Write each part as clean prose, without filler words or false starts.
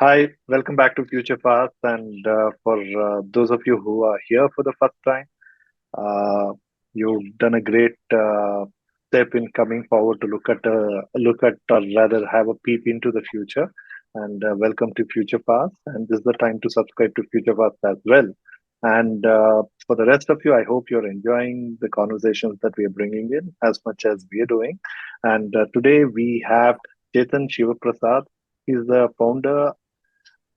Hi, welcome back to Future Fast. And for those of you who are here for the first time, uh, you've done a great step in coming forward to look at, or rather, have a peep into the future. And welcome to Future Fast. And this is the time to subscribe to Future Fast as well. And for the rest of you, I hope you're enjoying the conversations that we are bringing in as much as we are doing. And today we have Chetan Shivaprasad. He's the founder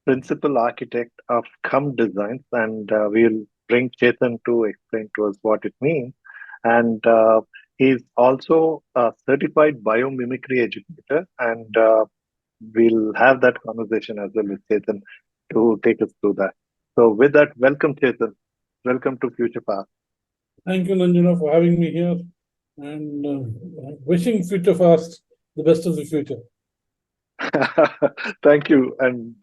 principal architect of Kham Designs, and we'll bring Chetan to explain to us what it means. And he's also a certified biomimicry educator, and we'll have that conversation as well with Chetan to take us through that. So, with that, welcome, Chetan. Welcome to Future Path. Thank you, Nanjana, for having me here and wishing Future Fast the best of the future. Thank you. And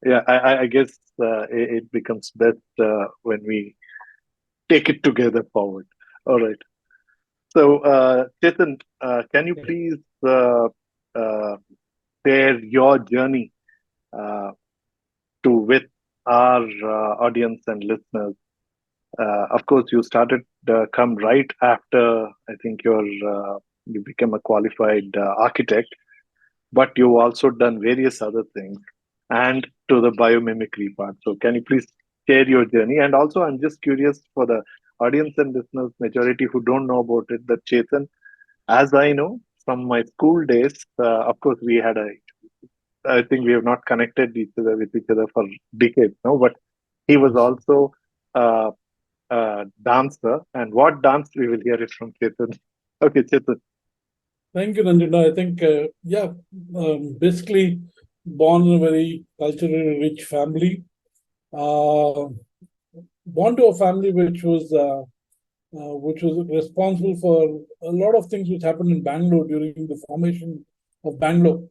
yeah, I guess it becomes best when we take it together forward. All right. So, Chetan, can you please uh, share your journey uh, to with our audience and listeners? Of course, you started come right after I think you became a qualified architect, but you've also done various other things and to the biomimicry part. So, can you please share your journey? And also, I'm just curious for the audience and listeners, majority who don't know about it, that Chetan, as I know from my school days, of course, I think we have not connected each other with each other for decades now, but he was also uh, a dancer. And what dance, we will hear it from Chetan. Okay, Chetan. Thank you, Nanjana. I think, basically born in a very culturally rich family, uh, born to a family which was responsible for a lot of things which happened in Bangalore during the formation of Bangalore.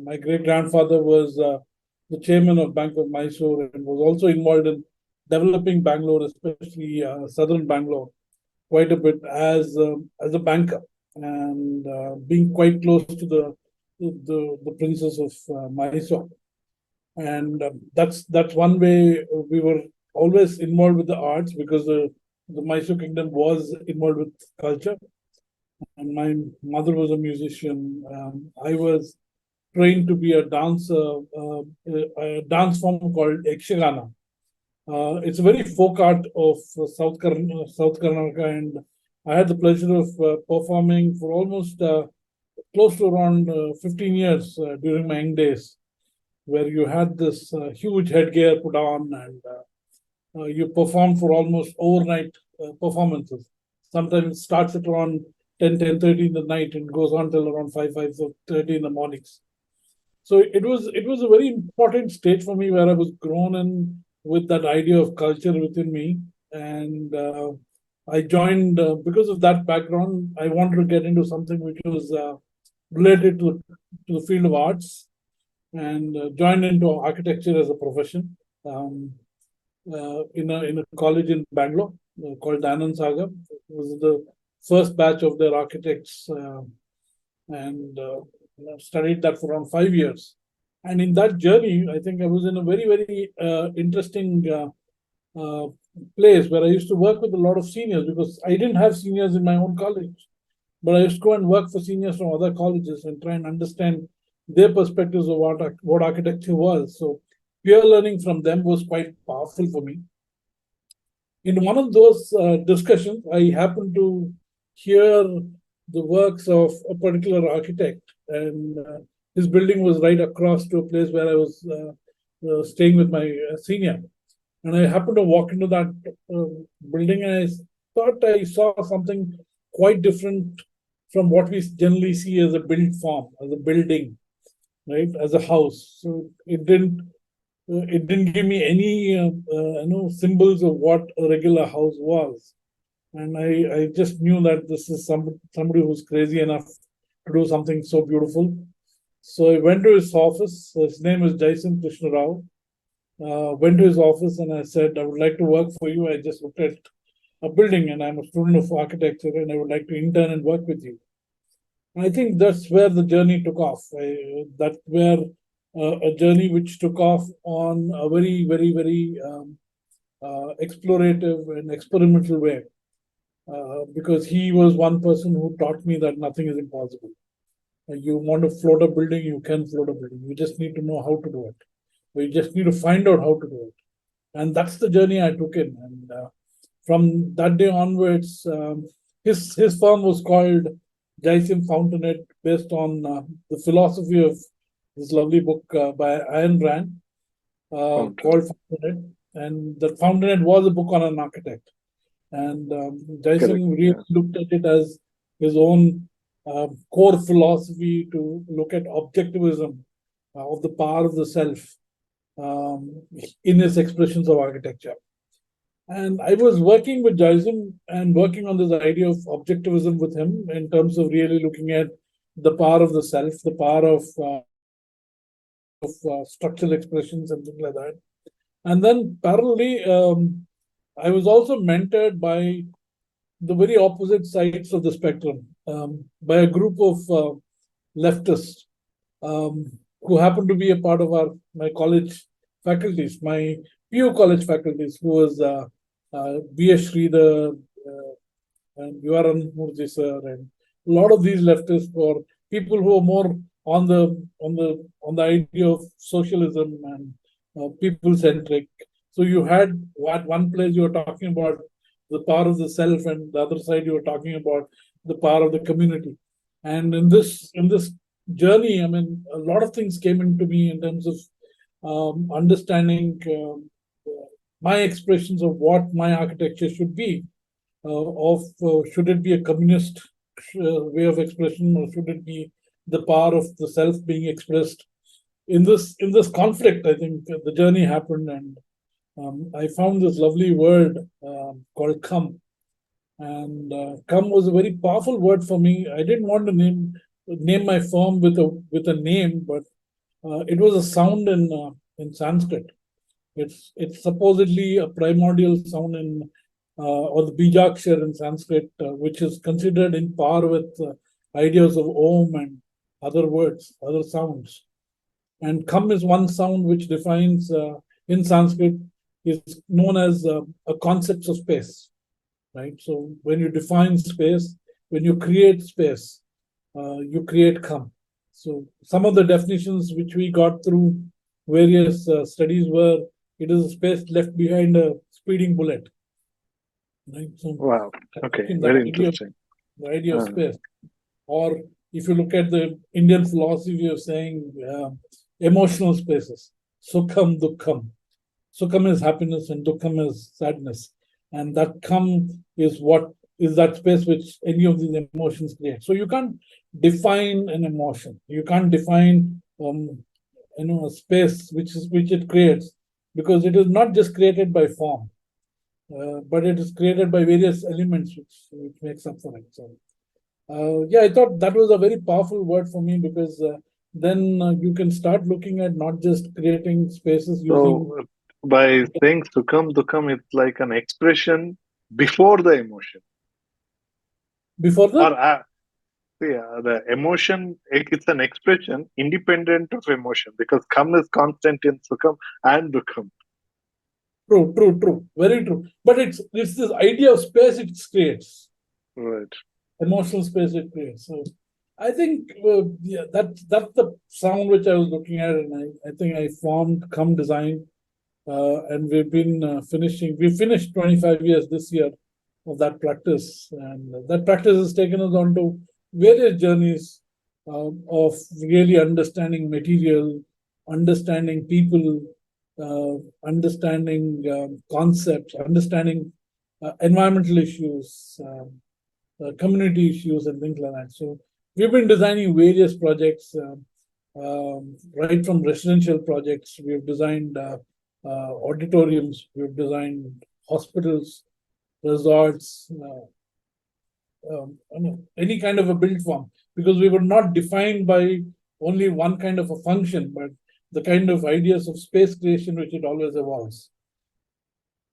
My great grandfather was the chairman of Bank of Mysore and was also involved in developing Bangalore, especially southern Bangalore, quite a bit as a banker and being quite close to the princess of Mysore. And that's one way we were always involved with the arts because the Mysore kingdom was involved with culture. And my mother was a musician. I was trained to be a dancer, a dance form called Ekshagana. It's a very folk art of South Karnataka, and I had the pleasure of performing for almost close to around 15 years during my young days, where you had this huge headgear put on and you perform for almost overnight performances. Sometimes it starts at around 10:30 in the night and goes on till around 5:30 in the mornings. So it was a very important stage for me where I was grown in with that idea of culture within me, and I joined because of that background. I wanted to get into something which was related to the field of arts, and joined into architecture as a profession in a college in Bangalore called Anand Sagar. It was the first batch of their architects, and studied that for around 5 years. And in that journey, I think I was in a very, very interesting uh, place where I used to work with a lot of seniors because I didn't have seniors in my own college, but I used to go and work for seniors from other colleges and try and understand their perspectives of what architecture was. So peer learning from them was quite powerful for me. In one of those discussions, I happened to hear the works of a particular architect, and his building was right across to a place where I was staying with my senior. And I happened to walk into that building, and I thought I saw something quite different from what we generally see as a built form, as a building, right, as a house. So it didn't give me any symbols of what a regular house was, and I just knew that this is somebody who's crazy enough to do something so beautiful. So I went to his office. His name is Jason Krishna Rao. Went to his office and I said, I would like to work for you. I just looked at a building and I'm a student of architecture and I would like to intern and work with you. And I think that's where the journey took off. That's where a journey which took off on a very, very, very explorative and experimental way. Because he was one person who taught me that nothing is impossible. You want to float a building, you can float a building. You just need to know how to do it. Or you just need to find out how to do it. And that's the journey I took in. And from that day onwards, his firm was called Jaisim Fountainhead, based on the philosophy of this lovely book by Ayn Rand called Fountainhead. And the Fountainhead was a book on an architect. And Jaisim really looked at it as his own core philosophy to look at objectivism of the power of the self in his expressions of architecture. And I was working with Jaisim and working on this idea of objectivism with him in terms of really looking at the power of the self, the power of structural expressions and things like that. And then parallelly, I was also mentored by the very opposite sides of the spectrum, by a group of leftists who happened to be a part of my college faculties, my PU college faculties, who was B.S. Sridhar and Yuvaran Murthy sir, and a lot of these leftists were people who were more on the idea of socialism and people centric. So you had at one place you were talking about the power of the self, and the other side you were talking about the power of the community. And in this journey, I mean, a lot of things came into me in terms of understanding my expressions of what my architecture should be. Should it be a communist way of expression, or should it be the power of the self being expressed? In this conflict, I think the journey happened, and I found this lovely word called Kham. And Kham was a very powerful word for me. I didn't want to name my firm with a name, but it was a sound in Sanskrit. It's supposedly a primordial sound or the Bijakshar in Sanskrit, which is considered in par with ideas of Om and other words, other sounds. And Kham is one sound which defines in Sanskrit is known as a concept of space, right? So when you define space, when you create space, you create Kham. So some of the definitions which we got through various studies were, it is a space left behind a speeding bullet. Right? So wow. Okay. Very interesting. The idea of space. Or if you look at the Indian philosophy of saying emotional spaces, Sukham, Dukkham. Sukham is happiness and Dukkham is sadness. And that Kham is what is that space which any of these emotions create. So you can't define an emotion. You can't define a space which it creates, because it is not just created by form, but it is created by various elements which makes up for it. So I thought that was a very powerful word for me, because then you can start looking at not just creating spaces using. So by saying Sukham, Dukkham, it's like an expression before the emotion. Before the? The emotion, it's an expression independent of emotion, because Kham is constant in Sukham and Dukkham. True. Very true. But it's this idea of space it creates. Right. Emotional space it creates. So I think that's the sound which I was looking at, and I think I formed Kham Design, and we've been we finished 25 years this year of that practice, and that practice has taken us on to various journeys of really understanding material, understanding people, understanding concepts, understanding environmental issues, community issues, and things like that. So we've been designing various projects, right from residential projects. We've designed auditoriums, we've designed hospitals, resorts, any kind of a built form, because we were not defined by only one kind of a function, but the kind of ideas of space creation which it always evolves.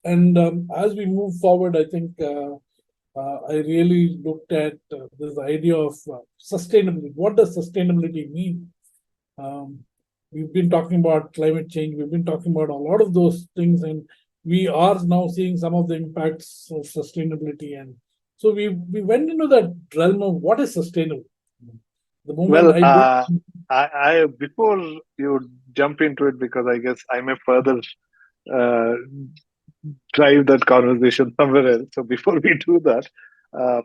And as we move forward, I think I really looked at this idea of sustainability. What does sustainability mean? We've been talking about climate change. We've been talking about a lot of those things, and we are now seeing some of the impacts of sustainability. And so we went into that realm of what is sustainable. The moment Well, I do, I before you jump into it, because I guess I may further uh, drive that conversation somewhere else. So before we do that, uh,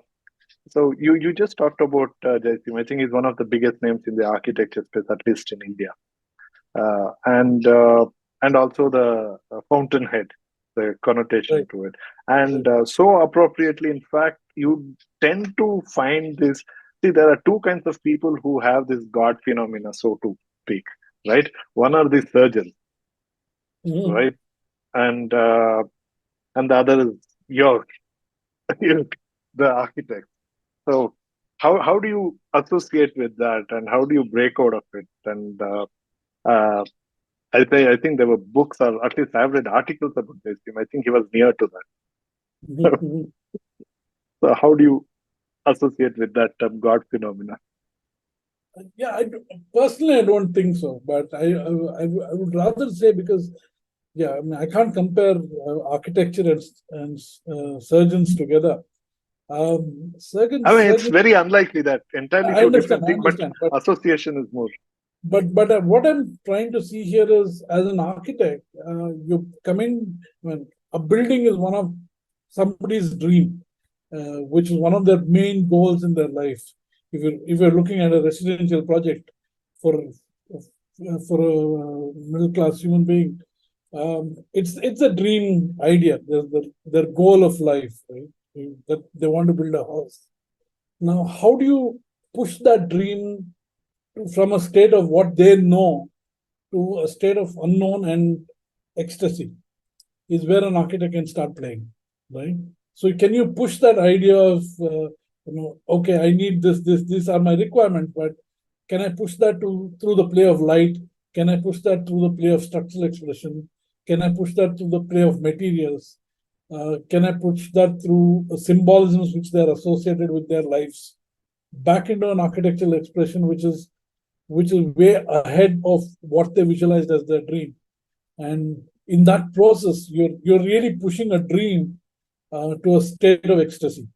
so you just talked about Jaisim. I think he's one of the biggest names in the architecture space, at least in India, uh, and uh, and also the fountainhead, the connotation right, to it, and right. so appropriately, in fact, you tend to find this. See, there are two kinds of people who have this God phenomena, so to speak, right? One are the surgeons, Mhm. right, and uh, and the other is your the architect. So how do you associate with that, and how do you break out of it? And uh, I think there were books, or at least I've read articles about this. I think he was near to that. Mhm. So how do you associate with that term God phenomena? Yeah, personally, I don't think so. But I would rather say, because yeah, I mean, I can't compare architecture and surgeons together. I mean, it's Surgeons, very unlikely that entirely two different I things, but understand, but association is more. what I'm trying to see here is, as an architect, you come in. I mean, a building is one of somebody's dream, which is one of their main goals in their life. If you're looking at a residential project for for a middle class human being, it's a dream idea. Their goal of life, right? That they want to build a house. Now, how do you push that dream from a state of what they know to a state of unknown and ecstasy? Is where an architect can start playing, right? So can you push that idea of, okay, I need this, these are my requirements, but can I push that to through the play of light? Can I push that through the play of structural expression? Can I push that through the play of materials? Can I push that through symbolisms which they are associated with their lives back into an architectural expression which is way ahead of what they visualized as their dream? And in that process, you're really pushing a dream to a state of ecstasy,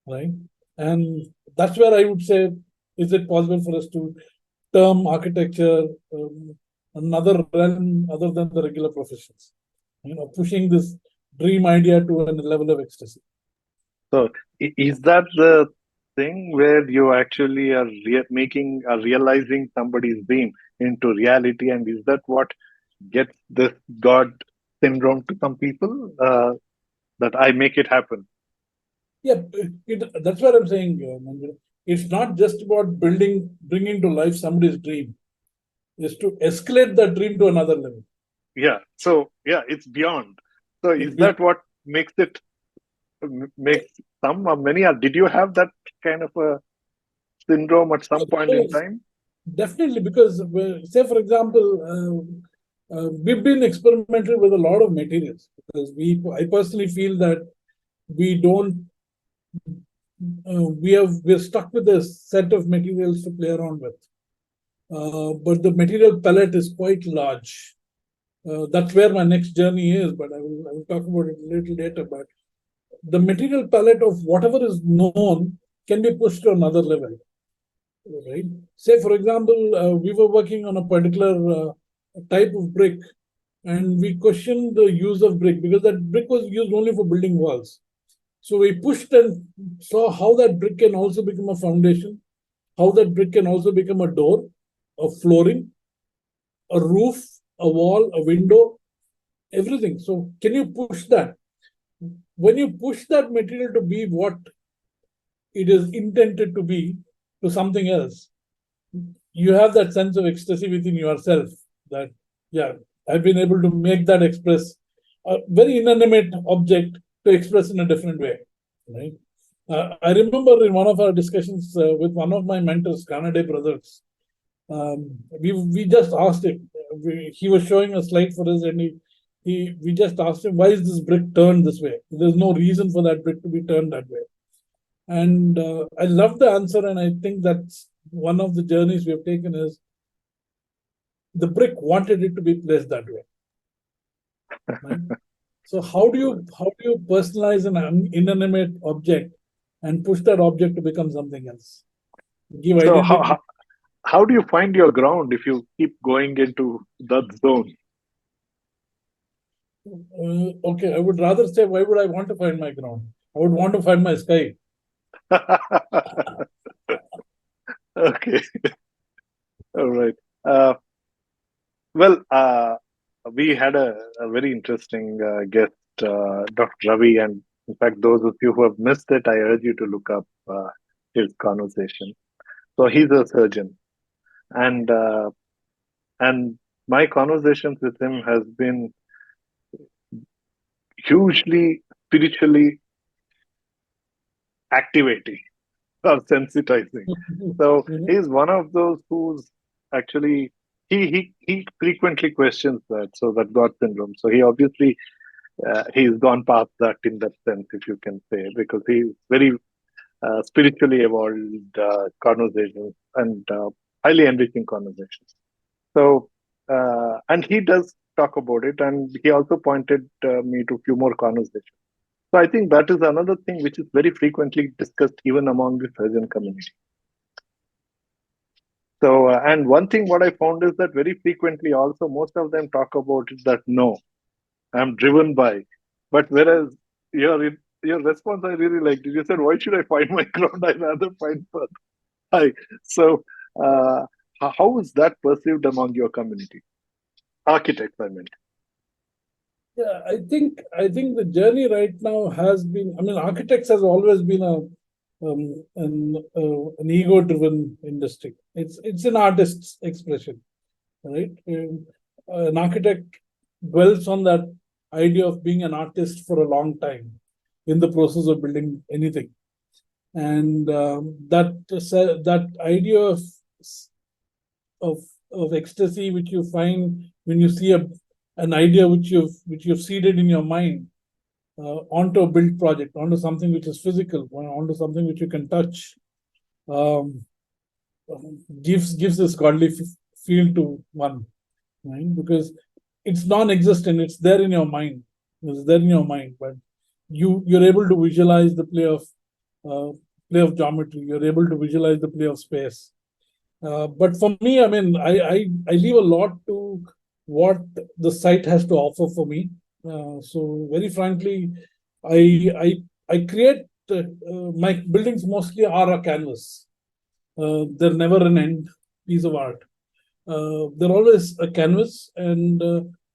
right? And that's where I would say, is it possible for us to term architecture another realm other than the regular professions? Pushing this dream idea to a level of ecstasy. So is that the thing where you actually are making or realizing somebody's dream into reality, and is that what gets this God syndrome to some people? That I make it happen. Yeah, that's what I'm saying. Manju. It's not just about bringing to life somebody's dream. It's to escalate that dream to another level. Yeah. So yeah, it's beyond. So It's is that beyond. what makes it makes some or many? Or did you have that kind of a syndrome at some point in Yes, time? definitely, because say for example, we've been experimental with a lot of materials, because I personally feel that we don't we're stuck with a set of materials to play around with, but the material palette is quite large. That's where my next journey is, but I will talk about it a little later. But the material palette of whatever is known can be pushed to another level, right? Say, for example, we were working on a particular type of brick, and we questioned the use of brick because that brick was used only for building walls. So we pushed and saw how that brick can also become a foundation, how that brick can also become a door, a flooring, a roof, a wall, a window, everything. So can you push that? When you push that material to be what it is intended to be, to something else, you have that sense of ecstasy within yourself that, yeah, I've been able to make that express a very inanimate object to express in a different way, right? I remember in one of our discussions with one of my mentors, Kannade brothers, we just asked him. He was showing a slide for us, and we just asked him, why is this brick turned this way? There's no reason for that brick to be turned that way. And I love the answer, and I think that's one of the journeys we have taken is the brick wanted it to be placed that way. Right? So how do you personalize an inanimate object and push that object to become something else? Give So identity. how do you find your ground if you keep going into that zone? Okay, I would rather say, why would I want to find my ground? I would want to find my sky. Okay, all right. Uh, well, we had a very interesting guest, Dr. Ravi, and in fact, those of you who have missed it, I urge you to look up his conversation. So he's a surgeon, and and my conversations with him has been hugely spiritually activating or sensitizing. So he's one of those who's actually he frequently questions that. So that God syndrome. So he obviously he's gone past that in that sense, if you can say, because he's very spiritually evolved conversations and highly enriching conversations. So and he does talk about it, and he also pointed me to a few more conversations. So I think that is another thing which is very frequently discussed even among the surgeon community. So, and one thing what I found is that very frequently also most of them talk about it that no, I'm driven by. But whereas your response I really liked it. You said, why should I find my ground? I'd rather find path. Hi. So, how is that perceived among your community? Architects, I meant. Yeah, I think the journey right now has been. I mean, architects has always been an ego-driven industry. It's an artist's expression, right? An architect dwells on that idea of being an artist for a long time in the process of building anything, and that idea of of ecstasy which you find when you see an idea which you've seeded in your mind onto a built project, onto something which is physical, onto something which you can touch, um, gives this godly feel to one, right? Because it's non-existent; it's there in your mind. It's there in your mind, but you're able to visualize the uh, play of geometry. You're able to visualize the play of space. But for me, I mean, I leave a lot to what the site has to offer for me. So very frankly, I I I create my buildings mostly are a canvas. They're never an end piece of art. They're always a canvas, and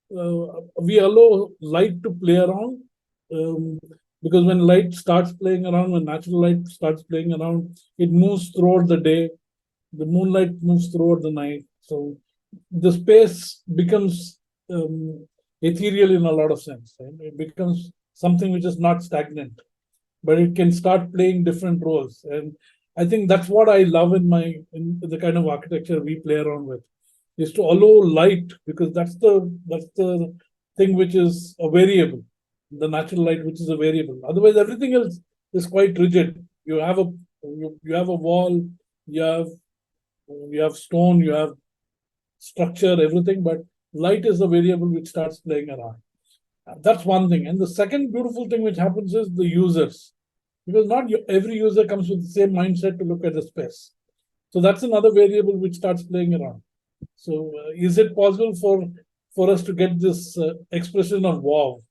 we allow light to play around. Um, because when light starts playing around, when natural light starts playing around, it moves throughout the day, the moonlight moves throughout the night. So the space becomes ethereal in a lot of sense. Right? It becomes something which is not stagnant, but it can start playing different roles. And I think that's what I love in the kind of architecture we play around with, is to allow light, because that's the thing which is a variable, the natural light which is a variable. Otherwise, everything else is quite rigid. You have a wall, you have you have stone, you have structure, everything, but light is the variable which starts playing around. That's one thing. And the second beautiful thing which happens is the users, because not every user comes with the same mindset to look at the space. So that's another variable which starts playing around. So is it possible for us to get this expression of wow?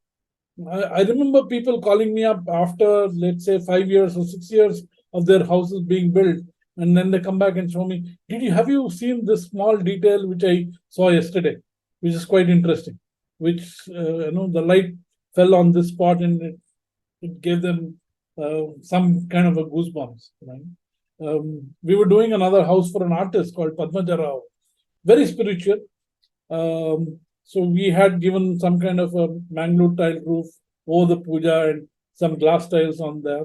I remember people calling me up after, let's say, 5 years or 6 years of their houses being built, and then they come back and show me, have you seen this small detail which I saw yesterday, which is quite interesting, which the light fell on this spot and it gave them some kind of a goosebumps. Right? We were doing another house for an artist called Padmaja Rao, very spiritual. So we had given some kind of a mangrove tile roof over the puja and some glass tiles on there.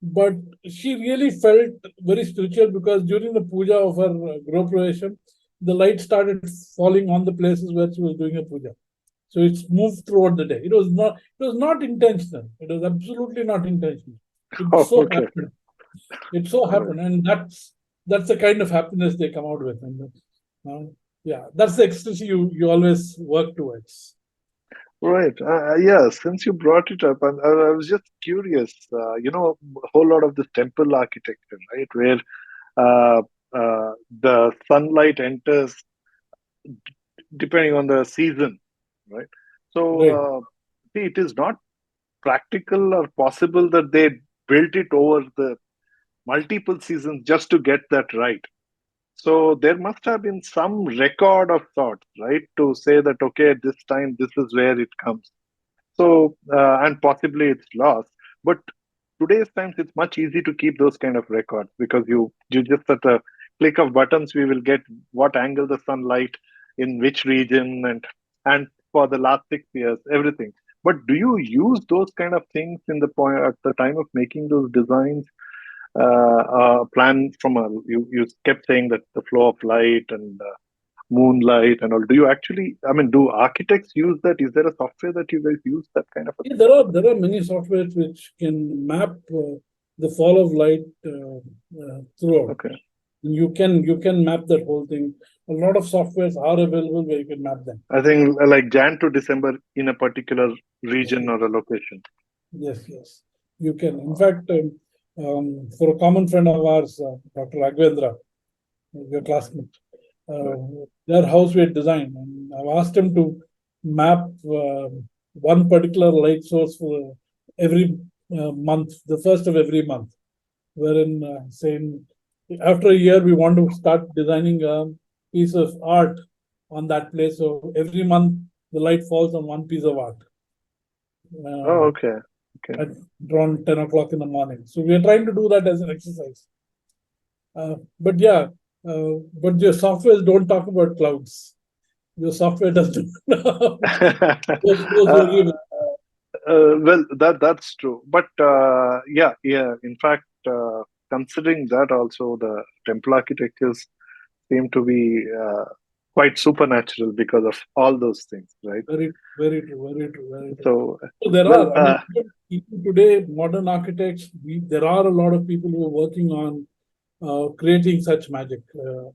But she really felt very spiritual because during the puja of her Gro Pravesham, the light started falling on the places where she was doing a puja. So it's moved throughout the day. It was not intentional. It was absolutely not intentional. It Oh, so okay. happened. It so All right. happened, and that's the kind of happiness they come out with. And Yeah, that's the extension you always work towards. Right. Yeah, since you brought it up, and I was just curious, a whole lot of this temple architecture, right, where uh, the sunlight enters depending on the season, right? So, Right. see, it is not practical or possible that they built it over the multiple seasons just to get that right. So there must have been some record of sorts, right, to say that, okay, at this time, this is where it comes. So, and possibly it's lost. But today's times, it's much easy to keep those kind of records because you just at a click of buttons, we will get what angle the sunlight in which region and for the last 6 years, everything. But do you use those kind of things in the point at the time of making those designs? Plan from a you kept saying that the flow of light and moonlight and all. Do you actually? I mean, do architects use that? Is there a software that you guys use that kind of a Yeah, thing? there are many softwares which can map the fall of light throughout. Okay. You can map that whole thing. A lot of softwares are available where you can map them. I think like Jan to December in a particular Yes, region or a location. yes. You can. In fact, for a common friend of ours, Dr. Raghavendra, your classmate, Right. their house we had designed, and I've asked him to map one particular light source for every month, the first of every month. Wherein, saying after a year, we want to start designing a piece of art on that place. So every month, the light falls on one piece of art. Oh, Uh, okay. Okay. at around 10 o'clock in the morning. So we are trying to do that as an exercise. But yeah, but your softwares don't talk about clouds. Your software doesn't. Those uh, very well, that's true. But yeah. In fact, considering that, also the temple architectures seem to be quite supernatural because of all those things, right? very true, very true, very true. So, So there well, are, I mean, even today, modern architects, there are a lot of people who are working on creating such magic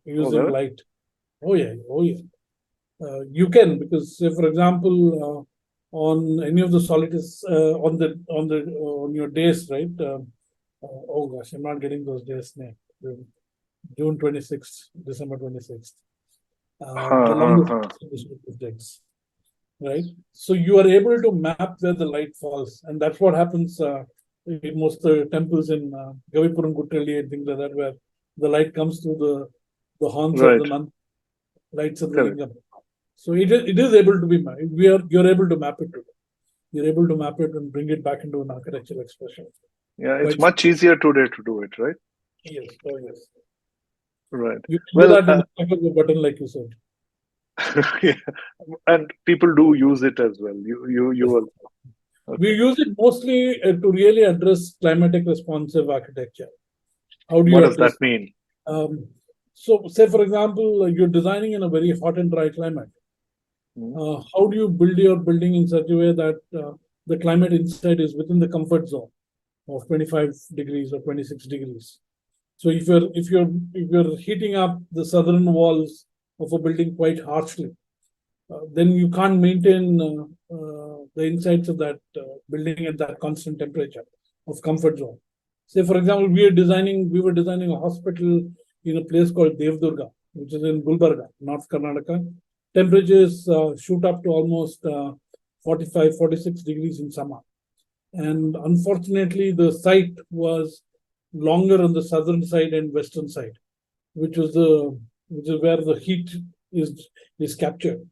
using okay. light. Oh yeah, oh yeah. You can, because say for example, on any of the solstices, on your days, right? Oh gosh, I'm not getting those days name. June 26th, December 26th. The Huh, huh, longest huh. days, right? So you are able to map where the light falls, and that's what happens in most temples in Gavipuram, Guttalli, and things like that, where the light comes through the horns of the Right. nun, lights of the Correct. lingam. So it is able to be mapped. You're able to map it today. You're able to map it and bring it back into an architectural expression. Yeah, it's Quite much easier today to do it, right? yes, oh yes. Right. You can do Well, that in the click of a button, like you said. yeah. And people do use it as well. You Yes. will. We Okay. use it mostly to really address climatic responsive architecture. How do What you does that address? mean? Um, so, say for example, you're designing in a very hot and dry climate. Hmm. How do you build your building in such a way that the climate inside is within the comfort zone of 25 degrees or 26 degrees? So if you're heating up the southern walls of a building quite harshly, then you can't maintain the insides of that building at that constant temperature of comfort zone. Say, for example, we were designing a hospital in a place called Devdurga, which is in Gulbarga, North Karnataka. Temperatures shoot up to almost 45, 46 degrees in summer. And unfortunately, the site was longer on the southern side and western side, which was the which is where the heat is is captured.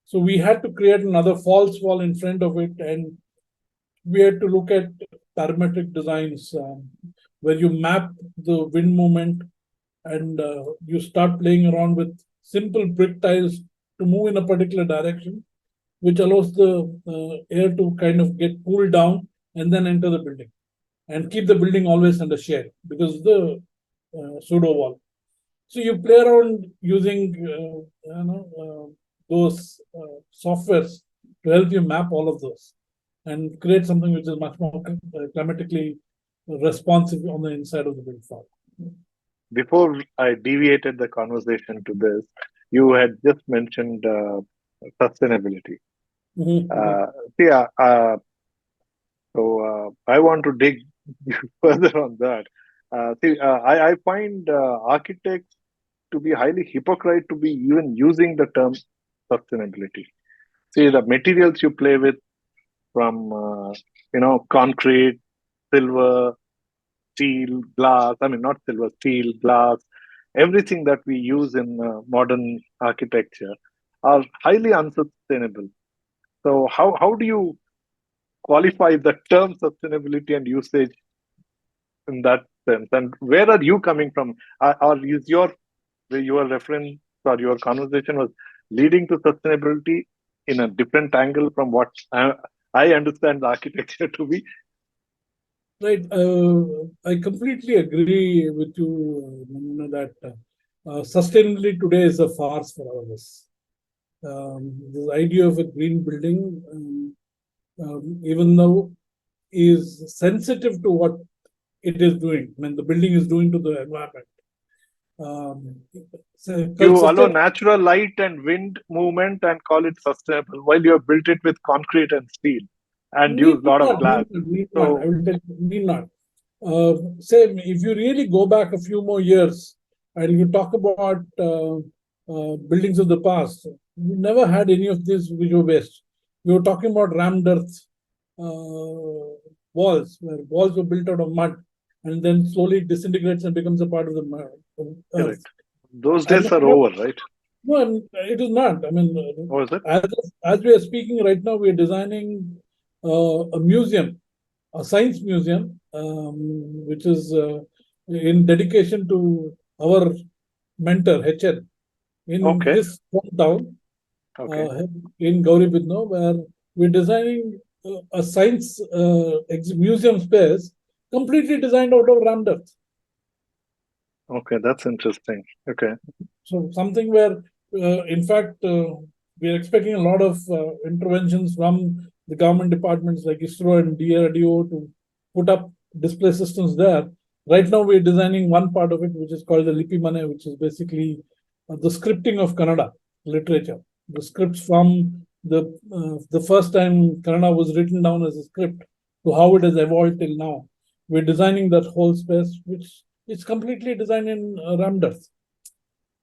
So we had to create another false wall in front of it, and we had to look at parametric designs where you map the wind movement and you start playing around with simple brick tiles to move in a particular direction, which allows the air to kind of get cooled down and then enter the building and keep the building always under shade because the pseudo wall. So you play around using those softwares to help you map all of those and create something which is much more climatically responsive on the inside of the build file. Before I deviated the conversation to this, you had just mentioned sustainability. Mhm. See, I want to dig further on that. I find architects to be highly hypocrite to be even using the term sustainability. See, the materials you play with from concrete, silver, steel, glass. I mean, not silver, steel, glass. Everything that we use in modern architecture are highly unsustainable. So how do you qualify the term sustainability and usage in that sense? And where are you coming from? Or is your reference or your conversation was leading to sustainability in a different angle from what I understand the architecture to be? Right. I completely agree with you, Namuna, that sustainability today is a farce for all of us. This idea of a green building, even though is sensitive to what it is doing, I mean, the building is doing to the environment. Um, You allow sustain, natural light and wind movement and call it sustainable, while you have built it with concrete and steel and use need a lot of not, glass. need not. I So, will tell you, need not. Say, if you really go back a few more years and you talk about buildings of the past, you never had any of this which were waste. You were talking about rammed earth walls, where walls were built out of mud and then slowly disintegrates and becomes a part of the earth. correct. Those I'm days not are sure. over, right? No, it is not. I mean, Or is it? as we are speaking right now, we are designing a museum, a science museum, which is in dedication to our mentor, HN, in Okay. his hometown Okay. in Gauribidno, where we're designing a science museum space completely designed out of rammed earth. Okay. That's interesting. Okay. So something where, in fact, we are expecting a lot of interventions from the government departments like ISRO and DRDO to put up display systems there. Right now, we're designing one part of it, which is called the Lipi Mane, which is basically the scripting of Kannada literature. The scripts from the first time Kannada was written down as a script to how it has evolved till now. We're designing that whole space, which is completely designed in rammed earth,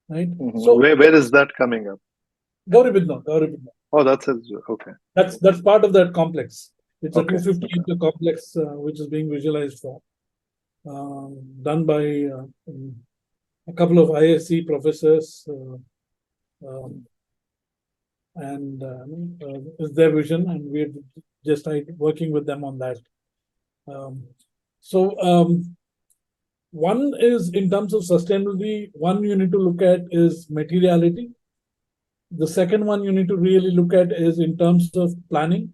right? Mhm. So Where is that coming up? Gauribidno. Oh, okay. That's part of that complex. It's a Okay. 250 Okay. acre complex which is being visualized for, done by a couple of ISC professors, um, and it's their vision, and we're just working with them on that. Um, so one is in terms of sustainability. One you need to look at is materiality. The second one you need to really look at is in terms of planning.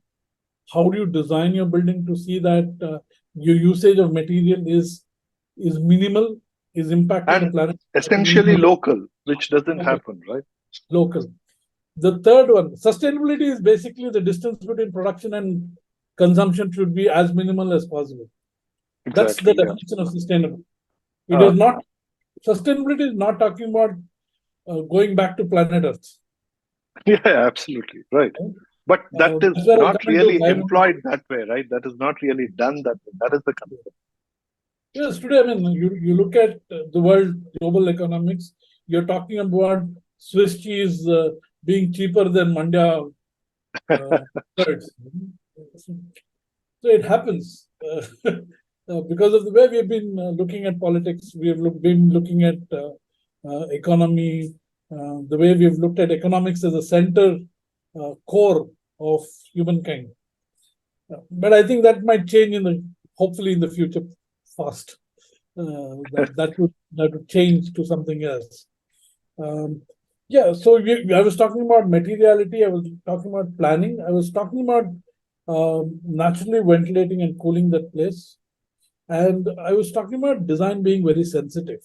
How do you design your building to see that your usage of material is minimal, is impacting the And planet essentially minimally, local, which doesn't local. happen, right? Local. The third one, sustainability is basically the distance between production and consumption should be as minimal as possible. That's the Exactly. Yeah. definition of sustainable. It is Uh, not, sustainability is not talking about going back to planet Earth. yeah, absolutely. Right. Right? But that is That's where I not come into really employed that way, right? That is not really done that way. That is the concept. Yes, today, I mean, you look at the world global economics, you're talking about Swiss cheese being cheaper than Mandya curds. So it happens because of the way we've been looking at politics, been looking at economy, the way we've looked at economics as a center core of humankind. But I think that might change hopefully in the future fast. That would change to something else. Um, yeah, so I was talking about materiality. I was talking about planning. I was talking about naturally ventilating and cooling that place, and I was talking about design being very sensitive,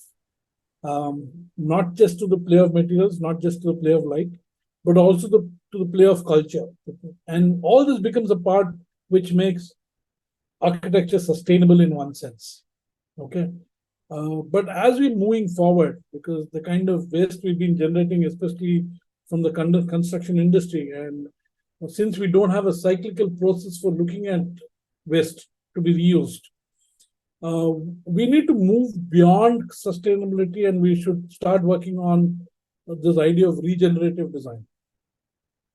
not just to the play of materials, not just to the play of light, but also to the play of culture. And all this becomes a part which makes architecture sustainable in one sense. Okay. But as we're moving forward, because the kind of waste we've been generating, especially from the construction industry, and since we don't have a cyclical process for looking at waste to be reused, we need to move beyond sustainability, and we should start working on this idea of regenerative design.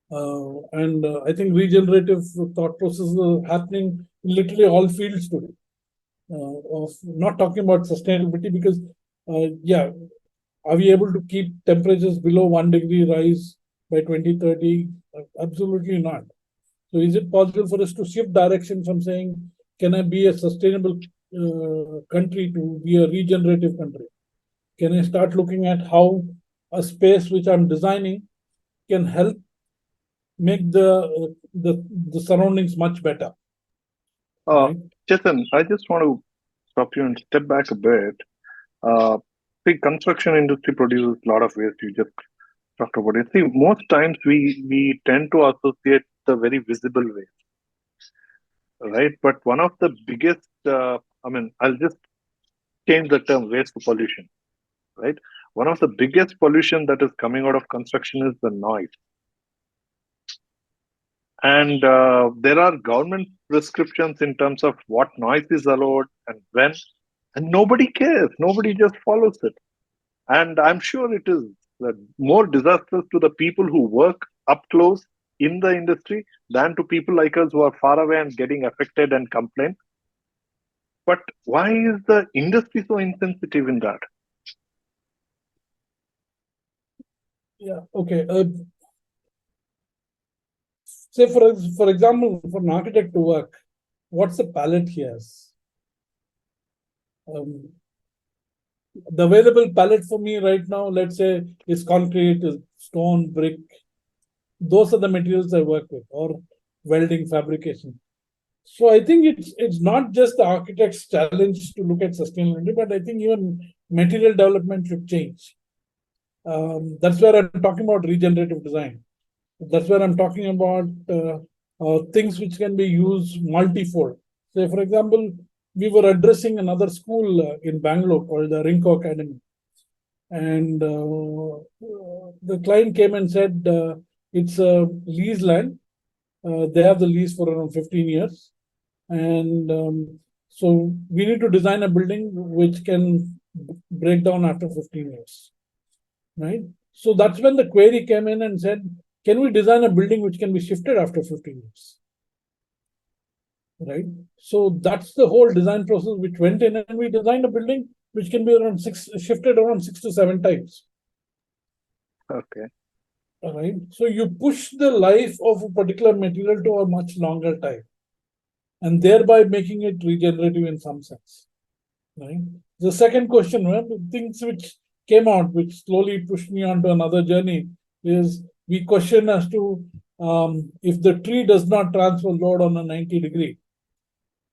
And I think regenerative thought processes are happening in literally all fields today. Of not talking about sustainability, because yeah, are we able to keep temperatures below 1 degree rise by 2030? Absolutely not. So is it possible for us to shift direction from saying, can I be a sustainable country to be a regenerative country? Can I start looking at how a space which I'm designing can help make the surroundings much better, right? Chetan, I just want to stop you and step back a bit. Uh, See, construction industry produces a lot of waste. You just talked about it. See, most times we tend to associate the very visible waste, right? But one of the biggest, I'll just change the term waste to pollution, right? One of the biggest pollution that is coming out of construction is the noise. And there are government prescriptions in terms of what noise is allowed and when, and nobody cares. Nobody just follows it. And I'm sure it is more disastrous to the people who work up close in the industry than to people like us who are far away and getting affected and complain. But why is the industry so insensitive in that? Yeah, okay. Say for example, for an architect to work, what's the palette he has? The available palette for me right now, let's say, is concrete, is stone, brick. Those are the materials I work with, or welding, fabrication. So I think it's not just the architect's challenge to look at sustainability, but I think even material development should change. That's where I'm talking about regenerative design. That's where I'm talking about things which can be used multifold. Say, for example, we were addressing another school in Bangalore called the Rinko Academy. And the client came and said, it's a lease land. They have the lease for around 15 years. And so we need to design a building which can break down after 15 years, right? So that's when the query came in and said, can we design a building which can be shifted after 15 years? Right? So that's the whole design process which went in, and we designed a building which can be shifted around 6 to 7 times. Okay. All right. So you push the life of a particular material to a much longer time, and thereby making it regenerative in some sense. Right. The second question, right, things which came out, which slowly pushed me on to another journey, is we question as to if the tree does not transfer load on a 90 degree,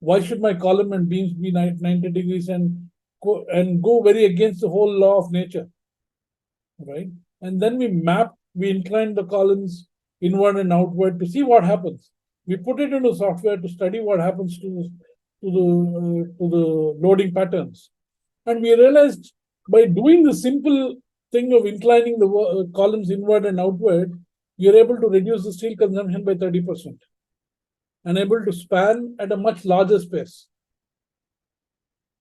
why should my column and beams be 90 degrees and go very against the whole law of nature, right? And then we incline the columns inward and outward to see what happens. We put it into software to study what happens to the loading patterns, and we realized by doing the simple thing of inclining the columns inward and outward, you're able to reduce the steel consumption by 30% and able to span at a much larger space,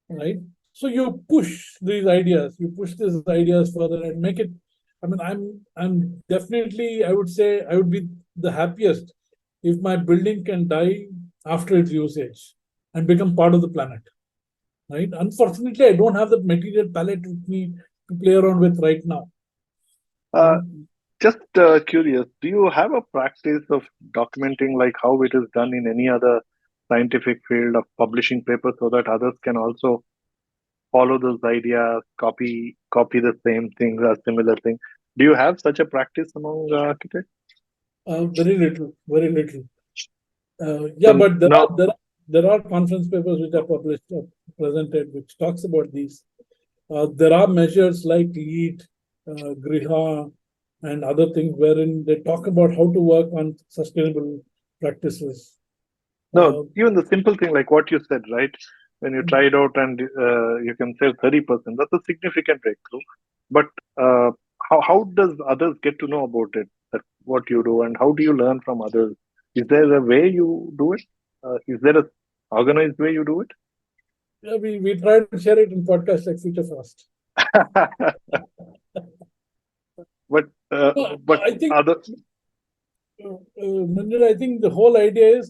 right? So you push these ideas further and make it. I mean, I'm definitely, I would say, I would be the happiest if my building can die after its usage and become part of the planet, right? Unfortunately, I don't have the material palette with me to play around with right now. Uh, just curious, do you have a practice of documenting like how it is done in any other scientific field of publishing papers so that others can also follow those ideas, copy the same things or similar thing? Do you have such a practice among architects? Very little, very little. So Yeah, but now, there are conference papers which are published, presented, which talks about these. There are measures like LEED, Griha, and other things wherein they talk about how to work on sustainable practices. no, even the simple thing like what you said, right? when you try it out and you can save 30%, that's a significant breakthrough. But uh, how does others get to know about it, that what you do, and how do you learn from others? Is there a way you do it? Is there a organized way you do it? Yeah, we try to share it in podcasts like Future Fast. but No, but I think, other Mandir, I think the whole idea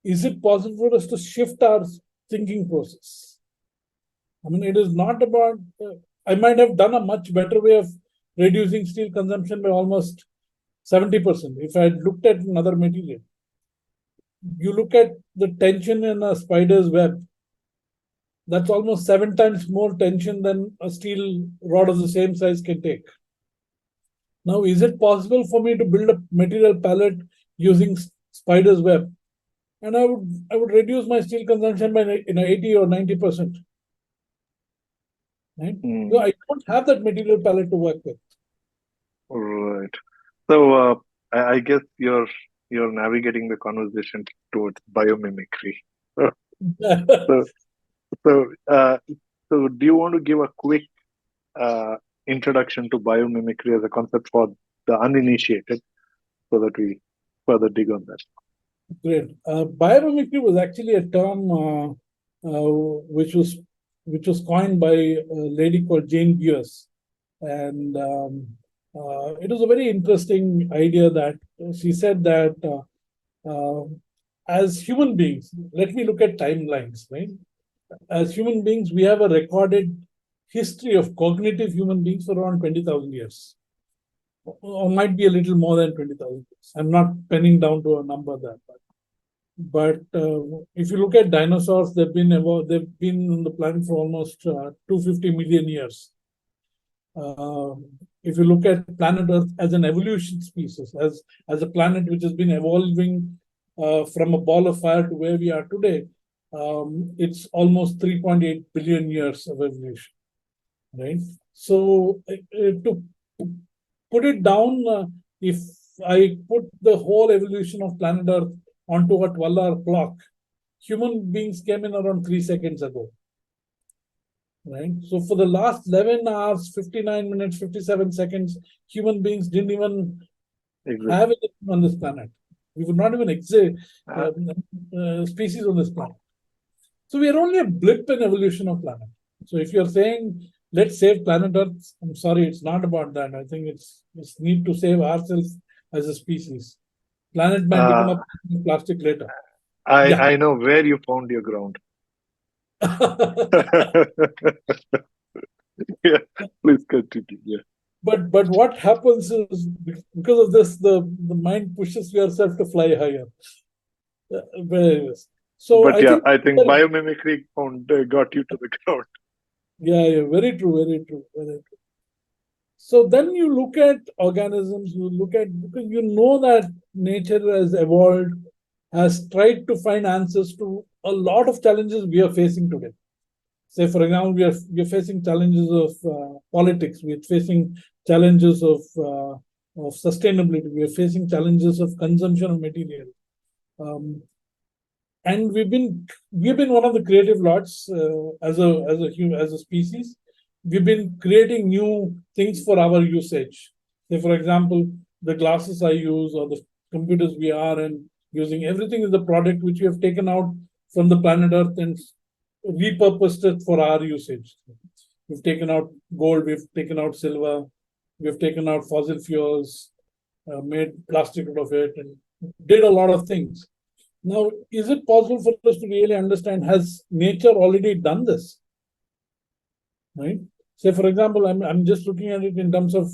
is it possible for us to shift our thinking process? I mean, it is not about, I might have done a much better way of reducing steel consumption by almost 70% if I had looked at another material. You look at the tension in a spider's web, that's almost 7 times more tension than a steel rod of the same size can take. Now, is it possible for me to build a material palette using spider's web? And I would reduce my steel consumption by 80 or 90%. Right? So I don't have that material palette to work with. Right. So I guess you're navigating the conversation towards biomimicry. so so so do you want to give a quick introduction to biomimicry as a concept for the uninitiated, so that we further dig on that? Great. Biomimicry was actually a term which was coined by a lady called Jane Beers, and it was a very interesting idea that she said that as human beings, let me look at timelines, right? As human beings, we have a recorded history of cognitive human beings for around 20,000 years, or might be a little more than 20,000 years. I'm not penning down to a number there. But if you look at dinosaurs, they've been on the planet for almost 250 million years. If you look at planet Earth as an evolution species, as a planet which has been evolving from a ball of fire to where we are today, it's almost 3.8 billion years of evolution, right? So to put it down, if I put the whole evolution of planet Earth onto a 12-hour clock, human beings came in around 3 seconds ago. Right? So for the last 11 hours, 59 minutes, 57 seconds, human beings didn't even have anything on this planet. We would not even exist, species on this planet. So we are only a blip in evolution of planet. So if you're saying, let's save planet Earth, I'm sorry, it's not about that. I think it's need to save ourselves as a species. Planet might become a plastic later. I know where you found your ground. Yeah, please continue. Yeah. But what happens is, because of this, the mind pushes yourself to fly higher. So but I think that, biomimicry got you to the ground. Yeah, very true, very true, very true. So then you look at organisms, because you know that nature has evolved, has tried to find answers to a lot of challenges we are facing today. Say, for example, we are facing challenges of politics. We are facing challenges of sustainability. We are facing challenges of consumption of material, and we've been one of the creative lots as a species. We've been creating new things for our usage. Say, for example, the glasses I use or the computers we are and using, everything is a product which we have taken out from the planet Earth and repurposed it for our usage. We've taken out gold, we've taken out silver, we've taken out fossil fuels, made plastic out of it, and did a lot of things. Now, is it possible for us to really understand, has nature already done this? Right? Say, for example, I'm just looking at it in terms of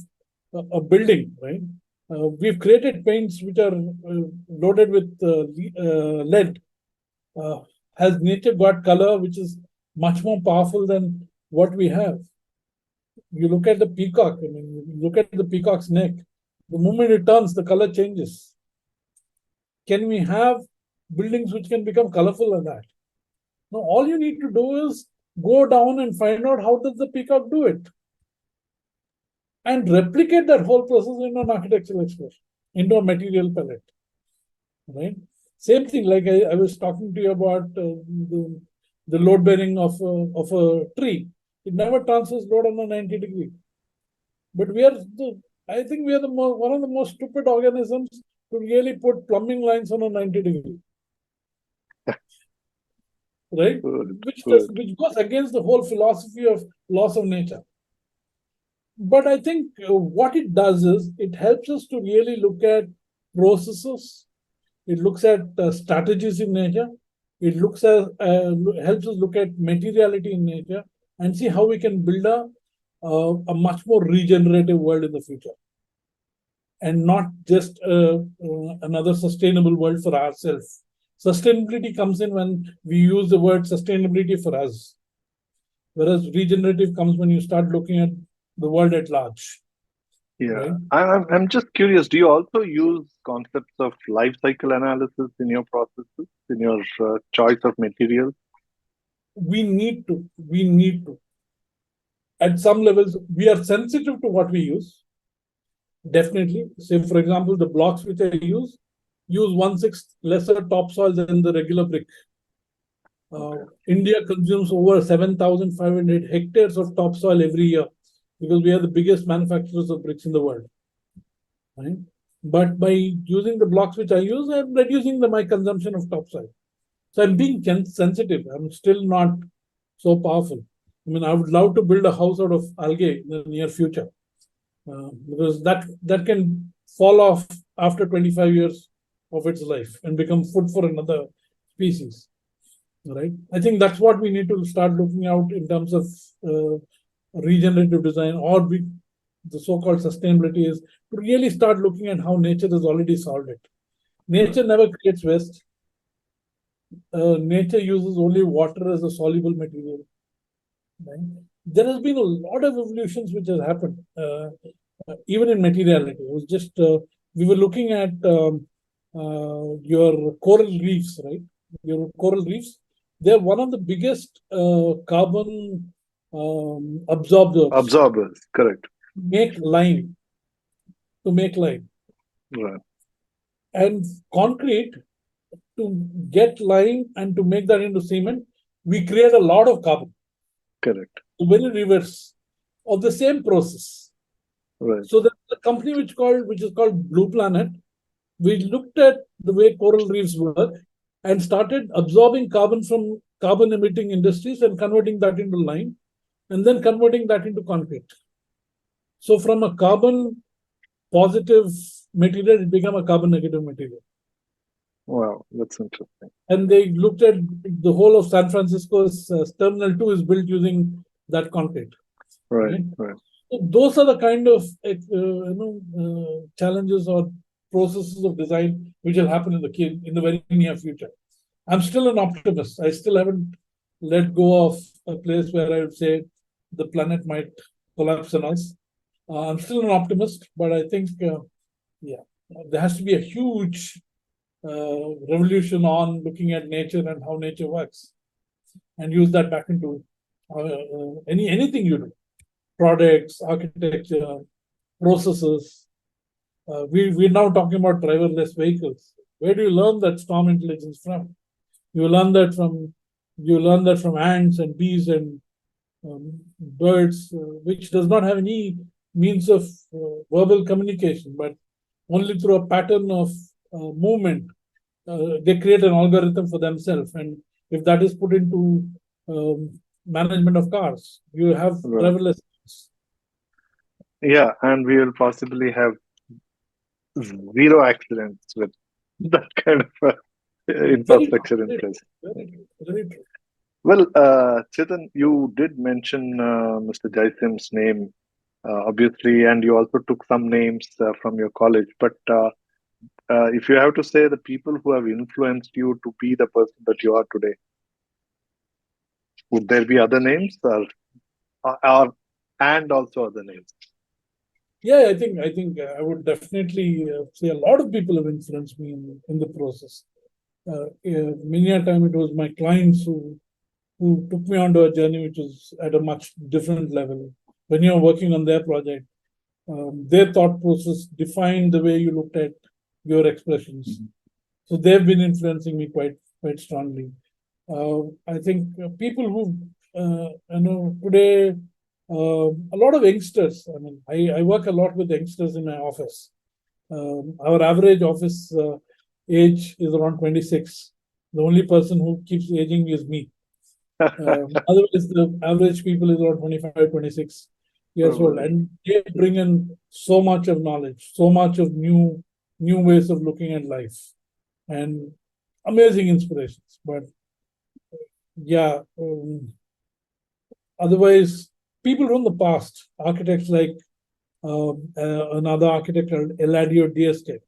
a building, right? We've created paints which are loaded with lead. Has nature got color which is much more powerful than what we have? You look at the peacock, you look at the peacock's neck. The moment it turns, the color changes. Can we have buildings which can become colorful like that? Now, all you need to do is go down and find out how does the peacock do it, and replicate that whole process into an architectural expression, into a material palette. Right? Same thing, like I was talking to you about the load bearing of a tree. It never transfers load on a 90 degree. But I think we are one of the most stupid organisms to really put plumbing lines on a 90 degree. Right? Good, Which good. goes against the whole philosophy of laws of nature. But I think what it does is it helps us to really look at processes. It looks at strategies in nature. It helps us look at materiality in nature and see how we can build a much more regenerative world in the future, and not just another sustainable world for ourselves. Sustainability comes in when we use the word sustainability for us, whereas regenerative comes when you start looking at the world at large. Yeah, Right? I'm just curious. Do you also use concepts of life cycle analysis in your processes, in your choice of materials? We need to. At some levels, we are sensitive to what we use. Definitely. Say, for example, the blocks which I use 1/6 lesser topsoil than the regular brick. India consumes over 7,500 hectares of topsoil every year because we are the biggest manufacturers of bricks in the world. Right? But by using the blocks which I use, I'm reducing my consumption of topsoil. So I'm being sensitive. I'm still not so powerful. I mean, I would love to build a house out of algae in the near future, because that can fall off after 25 years of its life and become food for another species. Right? I think that's what we need to start looking out in terms of regenerative design, or the so-called sustainability, is to really start looking at how nature has already solved it. Nature never creates waste. Nature uses only water as a soluble material. Right? There has been a lot of evolutions which has happened, even in materiality. It was just we were looking at your coral reefs, right? Your coral reefs. They're one of the biggest carbon absorbers. Absorbers, correct. Make lime to make lime, Right, and concrete to get lime and to make that into cement. We create a lot of carbon. correct. Very reverse of the same process. Right, So there's a company which is called Blue Planet. We looked at the way coral reefs work and started absorbing carbon from carbon emitting industries and converting that into lime, and then converting that into concrete. So from a carbon positive material, it became a carbon negative material. wow, that's interesting. And they looked at the whole of San Francisco's Terminal 2 is built using that concrete. Right, Right? right. So those are the kind of challenges or processes of design which will happen in the very near future. I'm still an optimist. I still haven't let go of a place where I would say the planet might collapse on us. I'm still an optimist, but I think, there has to be a huge revolution on looking at nature and how nature works, and use that back into anything you do, products, architecture, processes. We're now talking about driverless vehicles. Where do you learn that storm intelligence from? You learn that from ants and bees and birds, which does not have any means of verbal communication, but only through a pattern of movement. They create an algorithm for themselves, and if that is put into management of cars, you have Right. driverless. Yeah, and we will possibly have zero accidents with that kind of Very true. infrastructure in Very place. true. Very true. Very true. Well, Chetan, you did mention Mr. Jaisim's name, obviously, and you also took some names from your college. But if you have to say the people who have influenced you to be the person that you are today, would there be other names, or and also other names? Yeah, I think I would definitely say a lot of people have influenced me in the process. Many a time it was my clients who took me onto a journey which was at a much different level. When you're working on their project, their thought process defined the way you looked at your expressions. So they've been influencing me quite strongly. I think people who today, a lot of youngsters. I mean, I work a lot with youngsters in my office. Our average office age is around 26. The only person who keeps aging is me. Otherwise, the average people is around 25, 26 years old, Right. and they bring in so much of knowledge, so much of new ways of looking at life, and amazing inspirations. But yeah, otherwise, people from the past, architects like another architect, Eladio Dieste,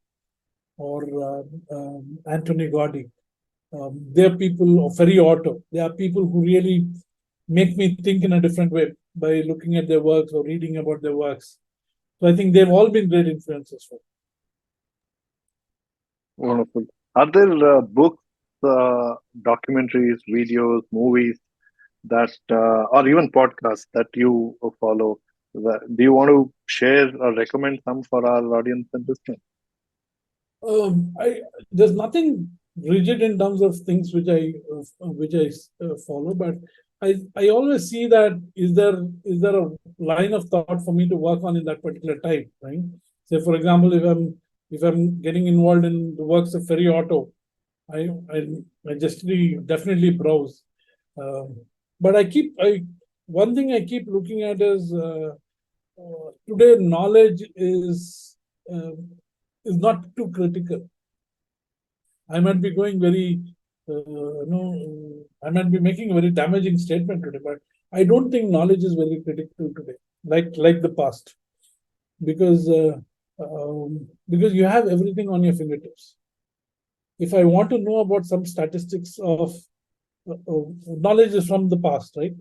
or Anthony Gaudi. They're people, or Ferry Otto. They are people who really make me think in a different way by looking at their works or reading about their works. So I think they've all been great influences for me. Wonderful. Are there books, documentaries, videos, movies that, or even podcasts that you follow? Do you want to share or recommend some for our audience and listeners? There's nothing rigid in terms of things which I follow, but I always see that is there a line of thought for me to work on in that particular time, right? Say, for example, if I'm getting involved in the works of Ferry Otto, I just definitely browse. But one thing I keep looking at is today knowledge uh, is not too critical. I might be going very, I might be making a very damaging statement today, but I don't think knowledge is very critical today, like the past, because because you have everything on your fingertips. If I want to know about some statistics of knowledge is from the past, right?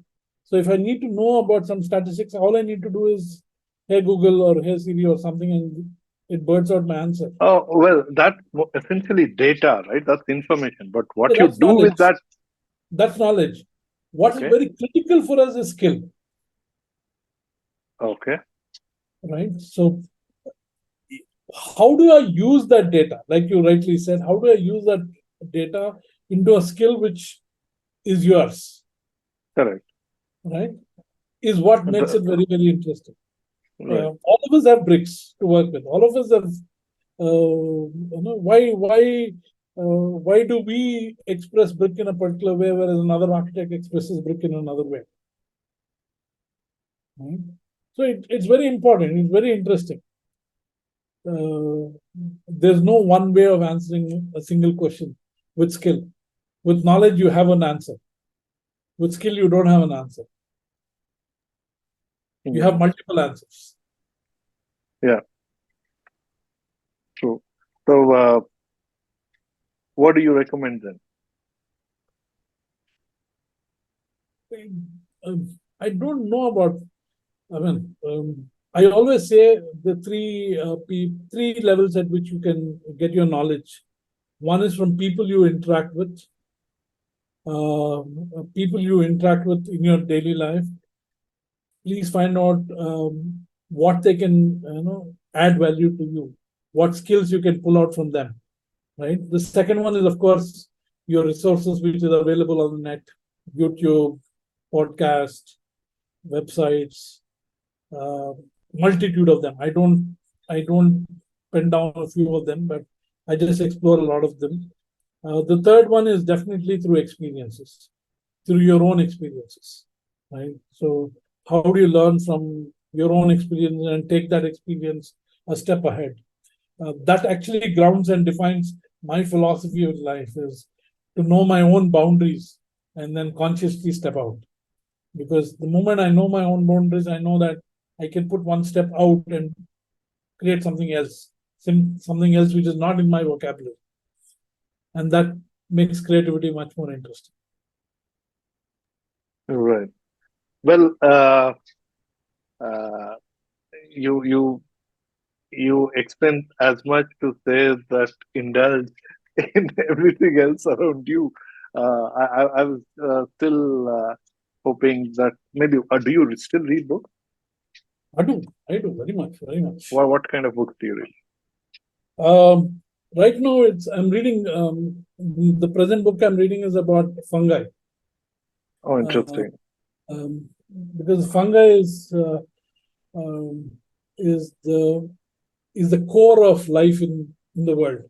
So if I need to know about some statistics, all I need to do is, hey Google or hey Siri or something, and it birds out my answer. Oh, well, that's essentially data, right? That's information. But So what you that's do with knowledge. that, That's knowledge. What is okay, very critical for us is skill, okay, right? So how do I use that data? Like you rightly said, how do I use that data into a skill which is yours, correct. right? Is what makes it The- very, very interesting. right. All of us have bricks to work with. All of us have. Why do we express brick in a particular way, whereas another architect expresses brick in another way? Right? So it's very important. It's very interesting. There's no one way of answering a single question with skill. With knowledge, you have an answer. With skill, you don't have an answer. You Yeah, have multiple answers. yeah, true. So, what do you recommend then? I don't know about. I mean, I always say the three levels at which you can get your knowledge. One is from people you interact with, people you interact with in your daily life. Please find out what they can add value to you, what skills you can pull out from them. Right. The second one is, of course, your resources which is available on the net, YouTube, podcast, websites, uh, multitude of them. I don't pen down a few of them, but I just explore a lot of them. The third one is definitely through experiences, through your own experiences, right? So how do you learn from your own experience and take that experience a step ahead? That actually grounds and defines my philosophy of life, is to know my own boundaries and then consciously step out. Because the moment I know my own boundaries, I know that I can put one step out and create something else, something else which is not in my vocabulary, and that makes creativity much more interesting. Right. Well, uh, you you explain as much to say that indulge in everything else around you. I was still hoping that maybe, do you still read books? I do very much, very much. What kind of books do you read? Right now, I'm reading the present book I'm reading is about fungi. Oh, Uh, interesting. um, because fungi um, is the is the core of life in the world,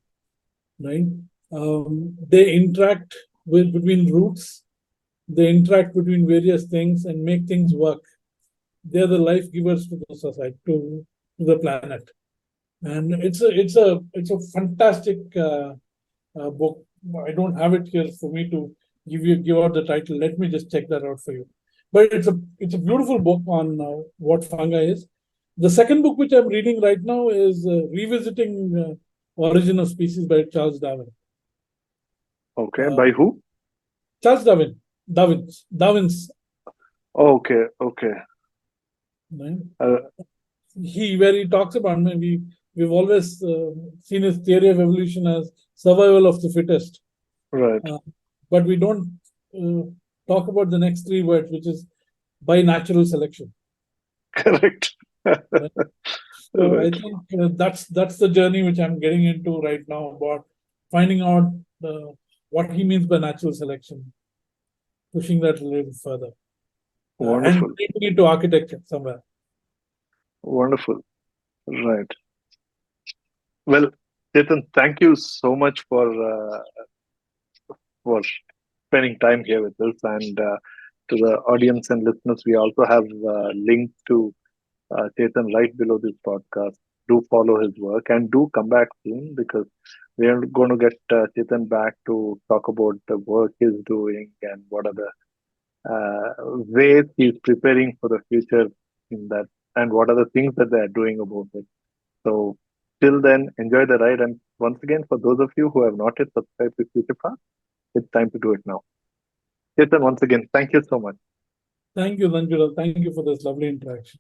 right? They interact with between roots, they interact between various things and make things work. They're the life givers to the society, to the planet, and it's a fantastic book. I don't have it here for me to give out the title. Let me just check that out for you. But it's a beautiful book on what fungi is. The second book which I'm reading right now is Revisiting Origin of Species by Charles Darwin. Okay, Uh, by who? Charles Darwin's. Okay, okay. Right? Uh, Where he talks about we've always seen his theory of evolution as survival of the fittest, right. uh, but we don't uh, talk about the next three words, which is by natural selection. Correct. Right? So I Right. think that's the journey which I'm getting into right now, about finding out what he means by natural selection, pushing that a little further, and Wonderful. taking it to architecture somewhere. Wonderful. Right. Well, Chetan, thank you so much for spending time here with us, and to the audience and listeners, we also have a link to Chetan right below this podcast. Do follow his work and do come back soon, because we are going to get Chetan back to talk about the work he's doing and what are the ways he's preparing for the future in that, and what are the things that they are doing about it. So, till then, enjoy the ride. And once again, for those of you who have not yet subscribed to Future Path, it's time to do it now. Chetan, once again, thank you so much. Thank you, Ranjula. Thank you for this lovely interaction.